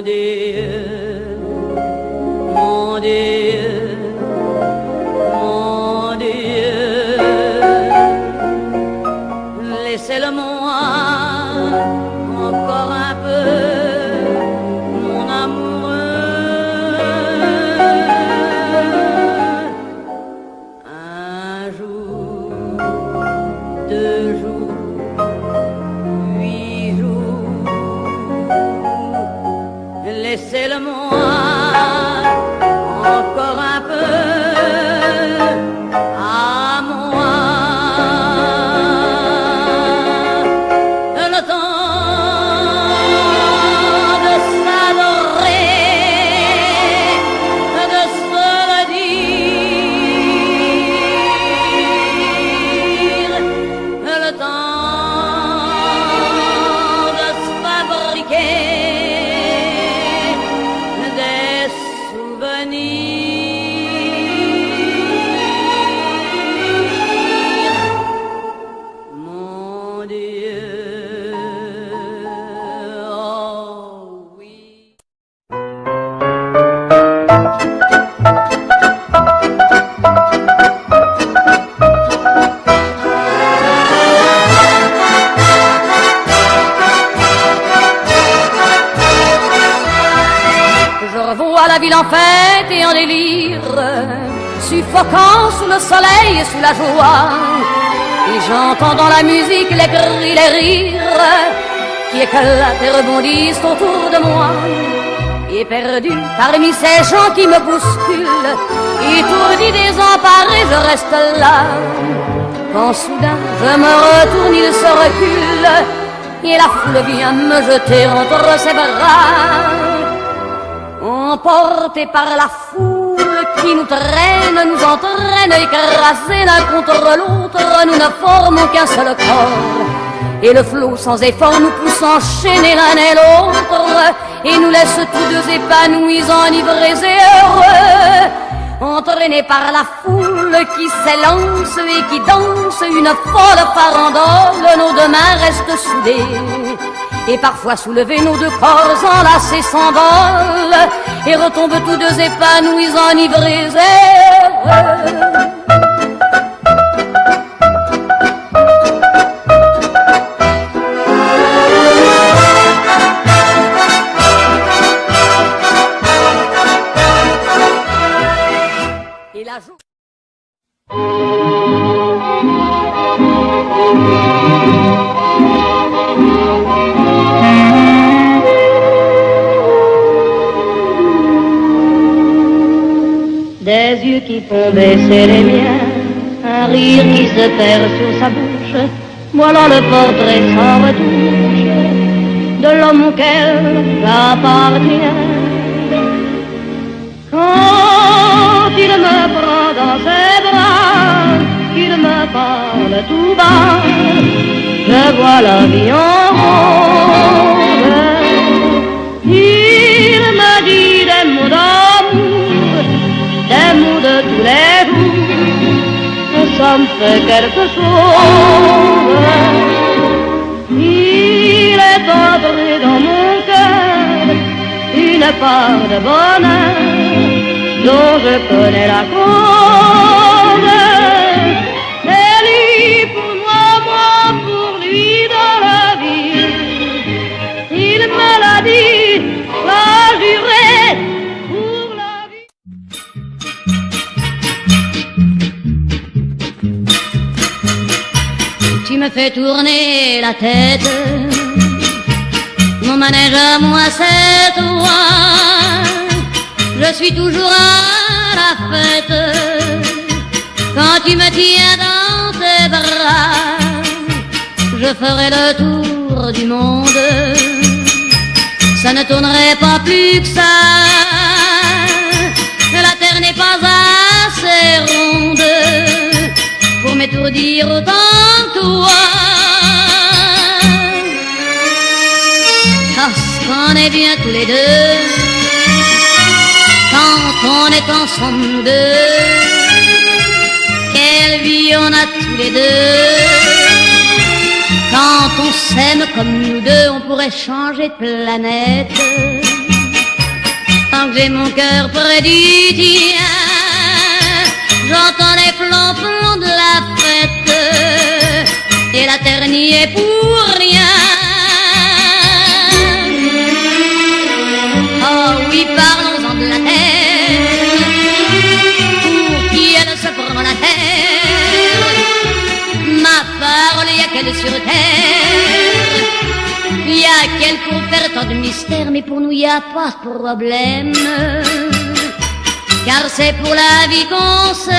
Dieu, mon Dieu, mon Dieu, laissez-le-moi encore un peu, mon amoureux. Un jour, 2 jours, 8 jours, laissez-le-moi encore un peu à moi. Le temps de s'adorer, de se le dire, le temps de se fabriquer des souvenirs. Mon Dieu, oh oui. Je revois la ville en fête et en délire, suffocant sous le soleil et sous la joie. Et j'entends dans la musique les cris, les rires qui éclatent et rebondissent autour de moi. Et perdu parmi ces gens qui me bousculent, étourdi, désemparé, je reste là. Quand soudain je me retourne, il se recule, et la foule vient me jeter entre ses bras. Emportés par la foule qui nous traîne, nous entraîne, écrasés l'un contre l'autre, nous ne formons qu'un seul corps. Et le flot sans effort nous pousse enchaîner l'un et l'autre, et nous laisse tous deux épanouis, enivrés et heureux. Entraînés par la foule qui s'élance et qui danse une folle farandole, nos deux mains restent soudées. Et parfois soulevés, nos deux corps enlacés s'envolent et retombent tous deux épanouis, enivrés et heureux. Et la journée des yeux qui font baisser les miens, un rire qui se perd sur sa bouche, voilà le portrait sans retouche de l'homme auquel j'appartiens. Quand il me prend dans ses bras, qu'il me parle tout bas, je vois la vie en rose. Il me dit des mots d'amour, des mots de tous les jours, ça me fait quelque chose. Il est entré dans mon cœur une part de bonheur dont je connais la cause. C'est lui pour moi, moi pour lui dans la vie. Il me l'a dit, l'a juré pour la vie. tu me fais tourner la tête, mon manège à moi c'est toi. Je suis toujours à la fête quand tu me tiens dans tes bras. Je ferai le tour du monde, ça ne tournerait pas plus que ça. La terre n'est pas assez ronde pour m'étourdir autant que toi. Parce qu'on est bien tous les deux quand on est ensemble nous deux. Quelle vie on a tous les deux. Quand on s'aime comme nous deux, on pourrait changer de planète. Tant que j'ai mon cœur près du tien, j'entends les flancs de la fête, et la terre n'y est pour rien. Oh oui, parlons-en de la terre, pour qui elle se prend la terre. Ma parole, y a qu'elle sur terre, y a qu'elle pour faire tant de mystères, mais pour nous y a pas de problème, car c'est pour la vie qu'on s'aime.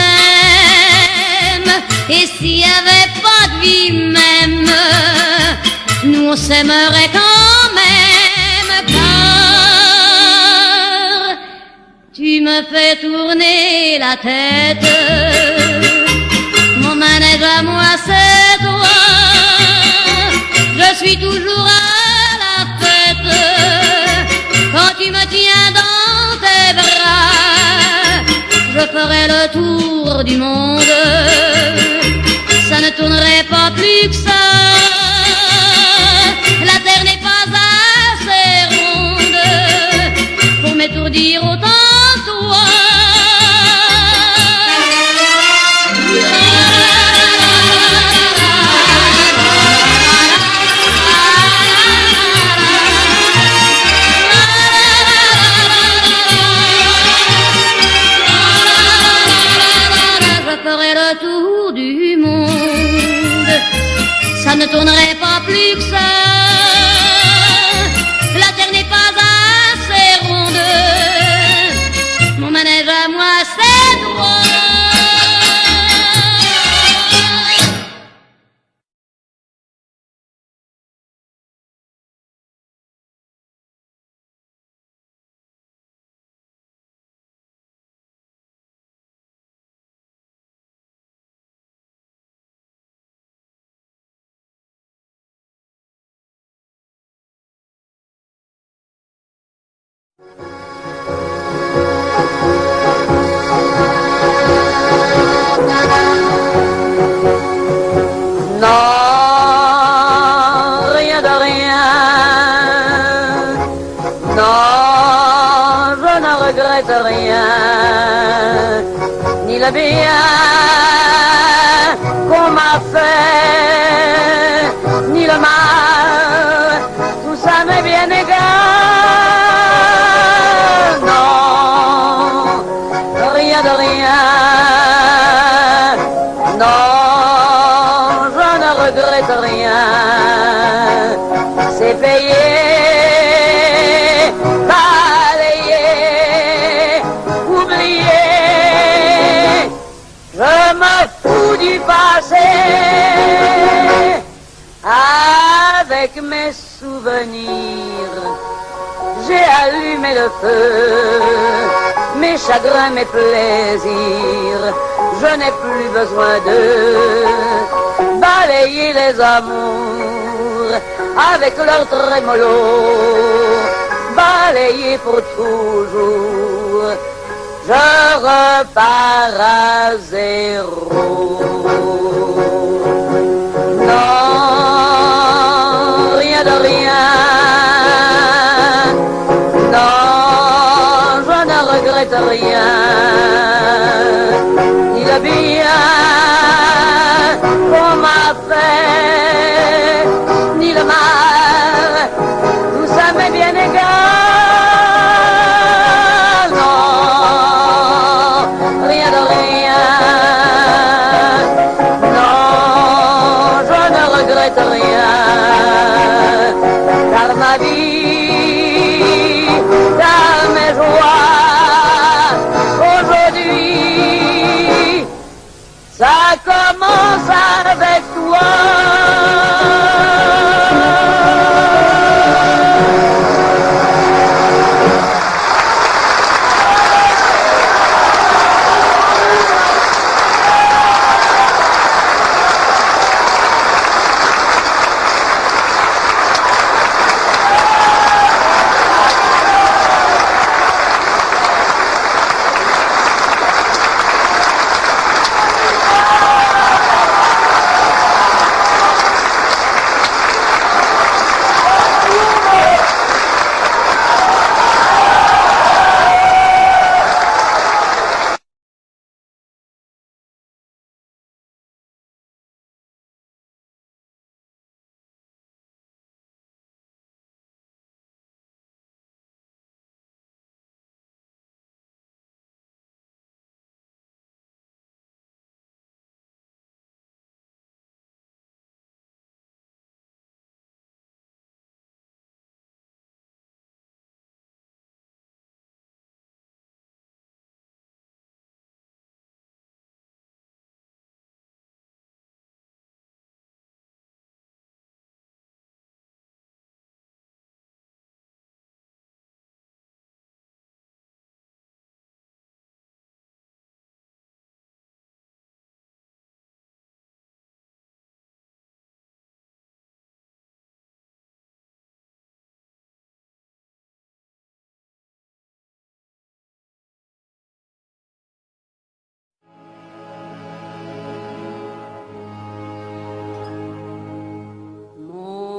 Et s'il y avait pas de vie même, nous on s'aimerait quand même, car tu me fais tourner la tête. Mon manège à moi c'est toi, je suis toujours à la fête. Quand tu me tiens dans tes bras, je ferai le tour du monde. Ça ne tournerait pas plus que ça, la terre n'est pas assez ronde pour m'étourdir autant toi. Ça ne tournerait pas plus que ça, la terre n'est pas assez ronde, mon manège à moi c'est droit. Non, rien de rien. Non, je ne regrette rien, ni le bien qu'on m'a fait, ni le mal, tout ça m'est bien égal. Non, rien de rien. Non, je ne regrette rien. C'est payé, balayé, oublié. Je me fous du passé, avec mes souvenirs. J'ai allumé le feu, mes chagrins, mes plaisirs. Je n'ai plus besoin de balayer les amours avec leur trémolo, balayer pour toujours. Je repars à zéro. Non, rien de rien. Non, je ne regrette rien, ni le bien qu'on m'a fait, ni le mal, tout ça m'est bien égal. Non, rien de rien. Non, je ne regrette rien, car ma vie, car mes joies, aujourd'hui, ça commence avec toi.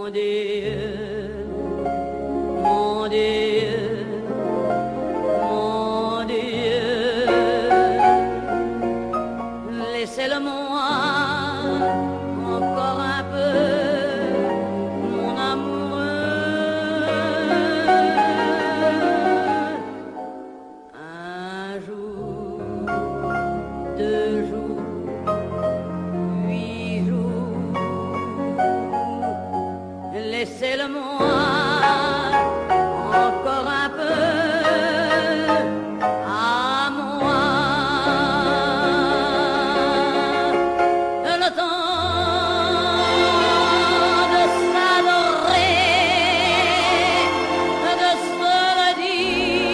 Dieu, mon Dieu, mon Dieu, laissez-le-moi encore un peu, mon amoureux. Un jour, 2 jours, 8 jours, laissez-le-moi encore un peu à moi. Le temps de s'adorer, de se le dire,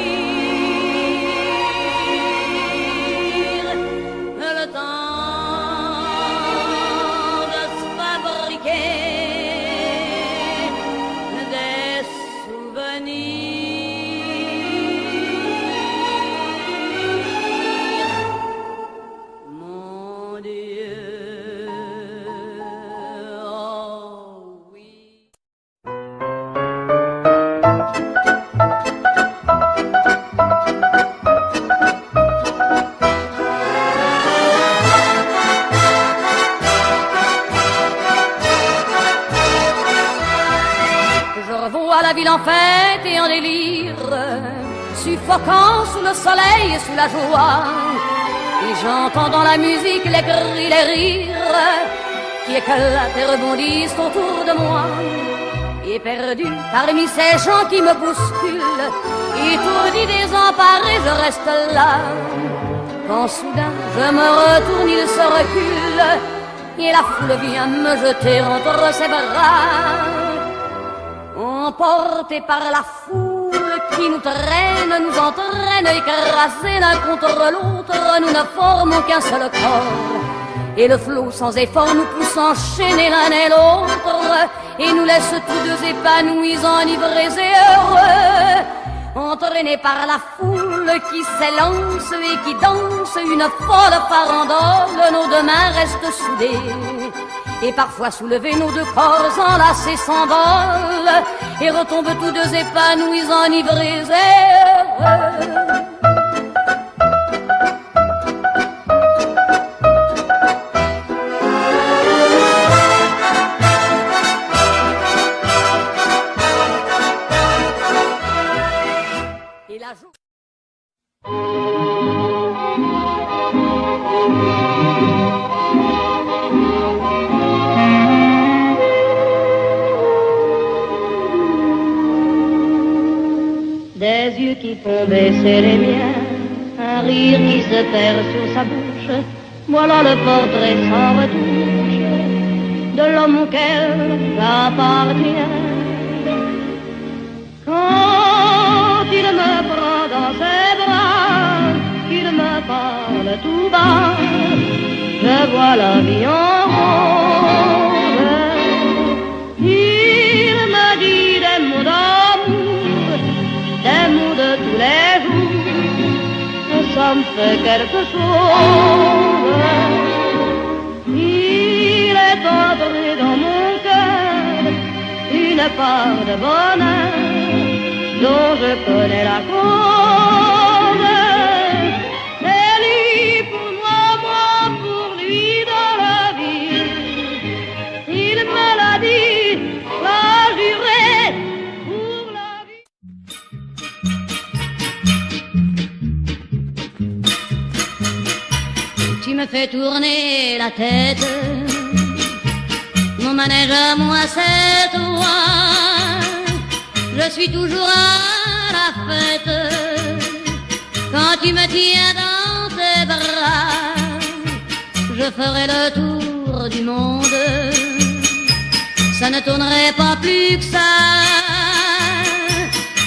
le temps de se fabriquer des souvenirs. Mon Dieu, oh oui. Je revois la ville en fête et en délire, suffocant sous le soleil et sous la joie. Et j'entends dans la musique les cris, les rires qui éclatent et rebondissent autour de moi. Et perdu parmi ces gens qui me bousculent, étourdi, désemparé, je reste là. Quand soudain je me retourne, il se recule, et la foule vient me jeter entre ses bras. Emportés par la foule qui nous traîne, nous entraîne, écrasés l'un contre l'autre, nous ne formons qu'un seul corps. Et le flot sans effort nous pousse enchaîner l'un et l'autre, et nous laisse tous deux épanouis, enivrés et heureux. Entraînés par la foule qui s'élance et qui danse une folle farandole, nos deux mains restent soudées. Et parfois soulevés, nos deux corps enlacés s'envolent et retombent tous deux épanouis, enivrés et heureux. Et la journée... Des yeux qui font baisser les miens, un rire qui se perd sur sa bouche, voilà le portrait sans retouche de l'homme auquel j'appartiens. Quand il me prend dans ses bras, qu'il me parle tout bas, je vois la vie en rose. Il me dit des mots d'amour, des mots de tous les jours, ça me fait quelque chose. Il est entré dans mon cœur une part de bonheur dont je connais la cause. C'est lui pour moi, moi pour lui dans la vie. Il me l'a dit, l'a juré pour la vie. Tu me fais tourner la tête, mon manège à moi c'est toi. Je suis toujours à la fête quand tu me tiens dans tes bras. Je ferai le tour du monde, ça ne tournerait pas plus que ça.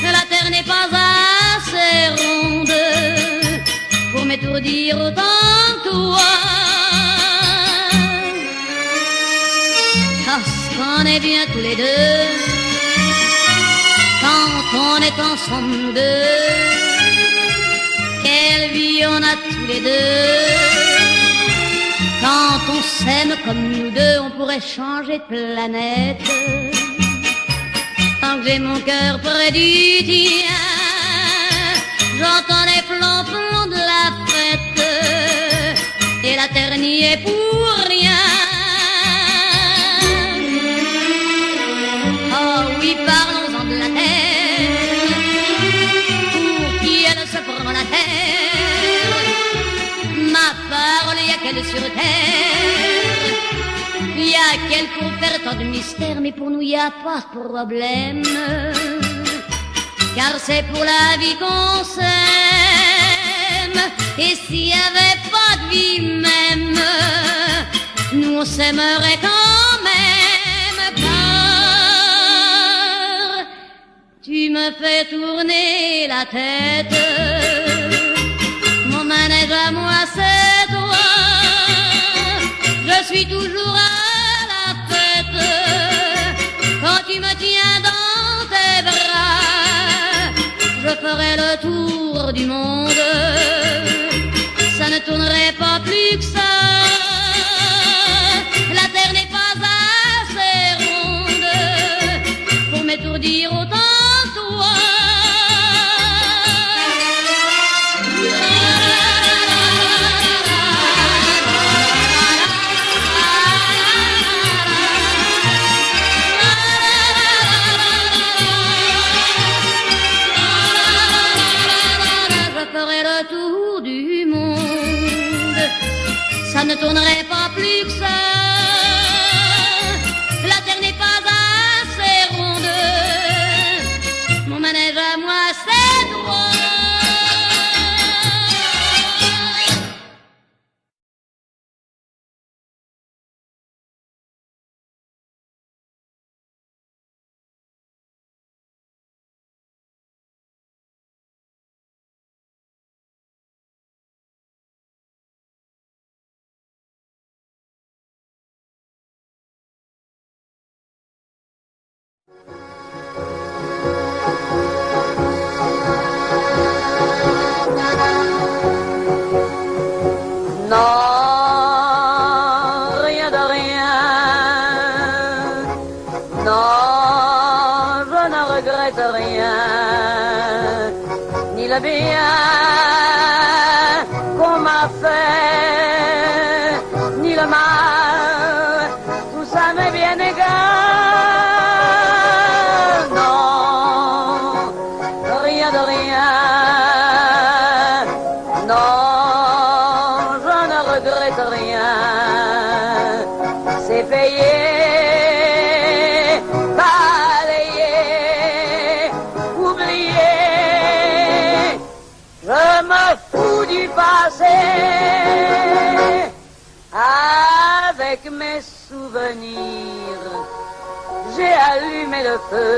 La terre n'est pas assez ronde pour m'étourdir autant que toi. Parce qu'on est bien tous les deux quand on est ensemble nous deux. Quelle vie on a tous les deux. Quand on s'aime comme nous deux, on pourrait changer de planète. que j'ai mon cœur près du tien, j'entends les flancs de la fête, et la terre n'y est pour rien. Oh oui, parlons-en de la terre, pour qui elle se prend la terre. Ma parole, y a qu'elle sur terre, y a qu'elle pour faire tant de mystères, mais pour nous y a pas de problème, car c'est pour la vie qu'on s'aime. Et s'il y avait pas de vie même, nous on s'aimerait quand même, car tu me fais tourner la tête. Mon manège à moi c'est toi, je suis toujours à la fête. Quand tu me tiens dans tes bras, je ferai le tour du monde. Ça ne tournerait pas plus que ça, la terre n'est pas assez ronde pour m'étourdir autant toi. Ça ne tournerait pas plus que ça, la terre n'est pas assez ronde, mon manège à moi c'est droit. Non, rien de rien. Non, je ne regrette rien. Ni le bien qu'on m'a fait, ni le mal. Tout ça m'est bien égal. Non, rien de rien. Non, rien, c'est payé, balayé, oublié. Je me fous du passé, avec mes souvenirs. J'ai allumé le feu,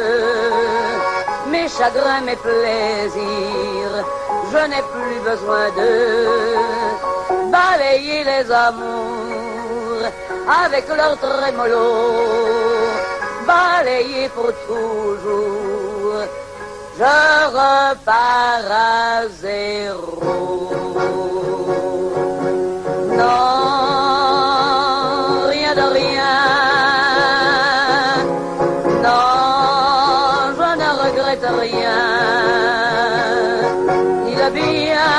mes chagrins, mes plaisirs. Je n'ai plus besoin de balayer les amours avec leur trémolo, balayer pour toujours. Je repars à zéro. Non, rien de rien. Non, je ne regrette rien. Ni le bien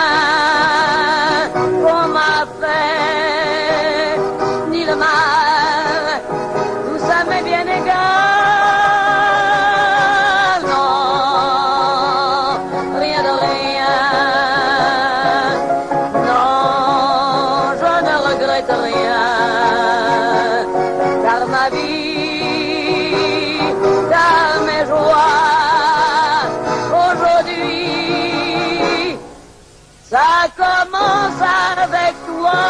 qu'on m'a fait, ni le mal, tout ça m'est bien égal. Non, rien de rien. Non, je ne regrette rien, car ma vie, car mes joies, aujourd'hui, ça commence avec toi.